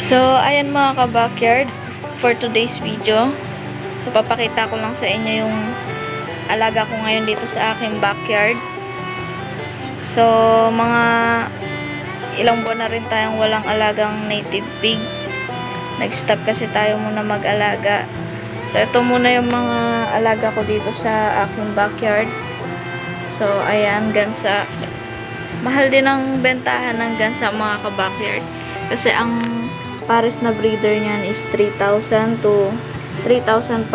So, ayan mga ka-backyard for today's video. So, papakita ko lang sa inyo yung alaga ko ngayon dito sa aking backyard. So, mga ilang buwan na rin tayong walang alagang native pig. Nag-stop kasi tayo muna mag-alaga. So, ito muna yung mga alaga ko dito sa aking backyard. So, ayan, gansa. Mahal din ang bentahan ng gansa mga ka-backyard. Kasi ang pares na breeder niyan is 3,000 to 3,500.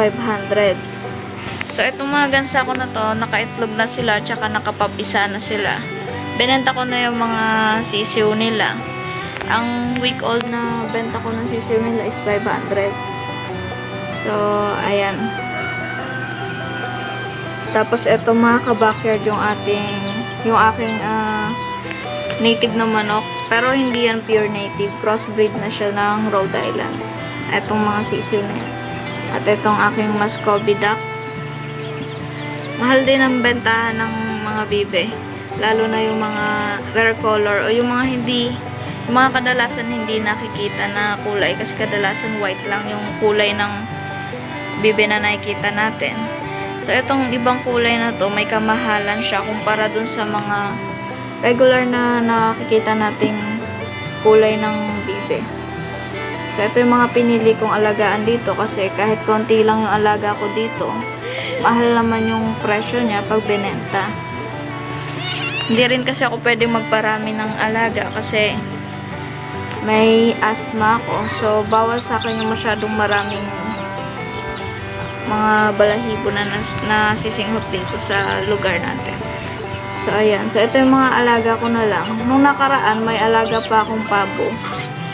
So, itong mga gansa ko na to, nakaitlog na sila, tsaka nakapapisa na sila. Binenta ko na yung mga sisiw nila. Ang week old na benta ko ng sisiw nila is 500. So, ayan. Tapos, ito mga ka-backyard yung aking native na manok. Pero hindi yan pure native. Crossbreed na siya ng Rhode Island. Itong mga sisiw na yan. At itong aking Muscovy duck. Mahal din ang bentahan ng mga bibe. Lalo na yung mga rare color o yung mga kadalasan hindi nakikita na kulay. Kasi kadalasan white lang yung kulay ng bibe na nakikita natin. So, itong ibang kulay na to, may kamahalan siya kumpara dun sa mga regular na nakikita nating kulay ng bibe. So, ito yung mga pinili kong alagaan dito kasi kahit konti lang yung alaga ko dito, mahal naman yung presyo niya pag binenta. Hindi rin kasi ako pwedeng magparami ng alaga kasi may asthma ako. So, bawal sa akin yung masyadong maraming mga balahibo na sisinghot dito sa lugar natin. So, ayan. So, ito yung mga alaga ko na lang. Nung nakaraan, may alaga pa akong pabo.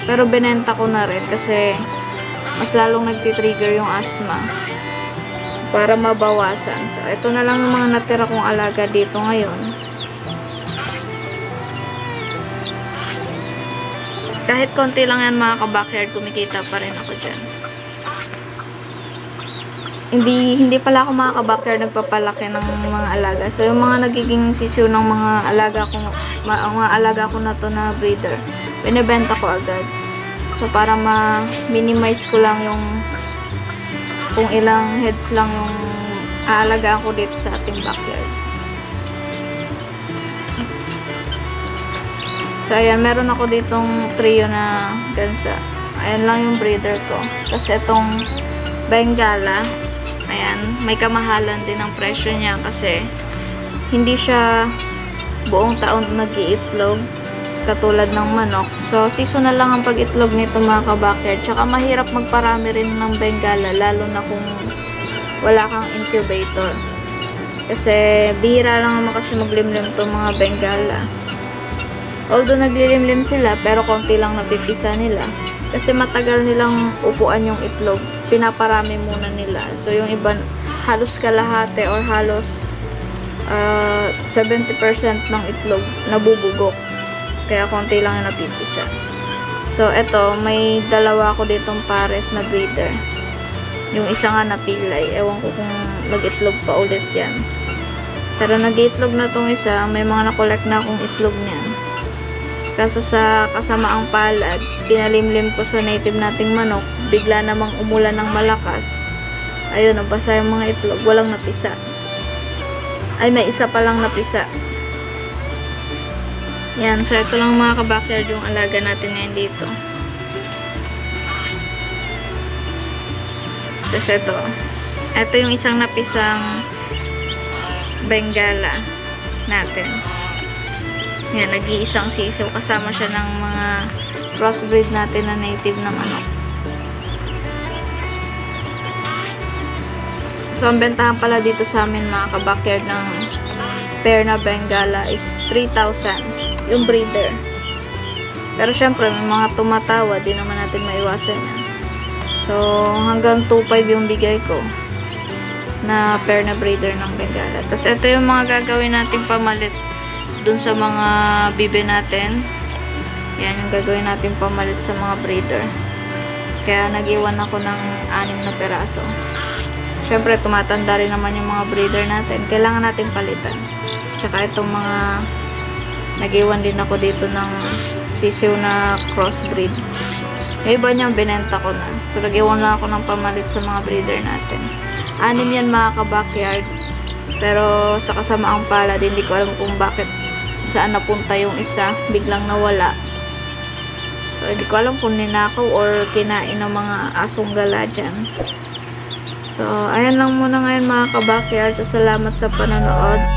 Pero, binenta ko na rin kasi mas lalong nagtitrigger yung asthma. So, para mabawasan. So, ito na lang yung mga natira kong alaga dito ngayon. Kahit konti lang yan mga ka-backyard, kumikita pa rin ako dyan. Hindi pala ako mga ka-backyard nagpapalaki ng mga alaga. So, yung mga nagiging sisiw ng mga alaga ko na to na breeder, binibenta ko agad. So, para ma-minimize ko lang yung kung ilang heads lang yung aalagaan ko dito sa ating backyard. So, ayan, meron ako ditong trio na gansa. Ayan lang yung breeder ko. Tapos, itong Bengala, ayan, may kamahalan din ang presyo niya kasi hindi siya buong taon nag-iitlog katulad ng manok. So, seasonal lang ang pag-itlog nito mga ka-backyard. Tsaka mahirap magparami rin ng Bengala lalo na kung wala kang incubator. Kasi bihira lang naman kasi maglimlim itong mga Bengala. Although naglilimlim sila, pero konti lang napipisa nila. Kasi matagal nilang upuan yung itlog. Pinaparami muna nila. So, yung iba, halos kalahati or halos 70% ng itlog nabubugok. Kaya konti lang yung napipisa. So, eto, may dalawa ko ditong pares na breeder. Yung isa nga napilay. Ewan ko kung mag-itlog pa ulit yan. Pero nag-itlog na tong isa. May mga nakolek na akong itlog niyan. Kaso sa kasamaang palad, pinalimlim ko sa native nating manok, bigla namang umulan ng malakas. Ayun, nabasa yung mga itlog, walang napisa. Ay, may isa pa lang napisa. Yan, so ito lang mga ka-backyard yung alaga natin ngayon dito. Tapos ito. Ito yung isang napisang Bengala natin. Yan, nag-iisang sisiw. Kasama siya ng mga crossbreed natin na native na manok. So, ang bentahan pala dito sa amin mga ka-backyard ng pair na Bengala is 3,000. Yung breeder. Pero syempre, may mga tumatawa. Di naman natin maiwasan yan. So, hanggang 2,500 yung bigay ko na pair na breeder ng Bengala. Tapos, ito yung mga gagawin nating pamalit dun sa mga bibe natin. Yan yung gagawin natin pamalit sa mga breeder. Kaya nag-iwan ako ng 6 na peraso. Syempre, tumatanda rin naman yung mga breeder natin. Kailangan natin palitan. Tsaka itong mga nag-iwan din ako dito ng sisiw na crossbreed. Yung iba niya, binenta ko na. So, nag-iwan lang ako ng pamalit sa mga breeder natin. 6 yan mga ka-backyard. Pero sa kasamaang palad, hindi ko alam kung bakit saan napunta yung isa. Biglang nawala. So, hindi ko alam kung ninakaw or kinain ng mga asong gala dyan. So, ayan lang muna ngayon mga ka-backyard. So, salamat sa panonood.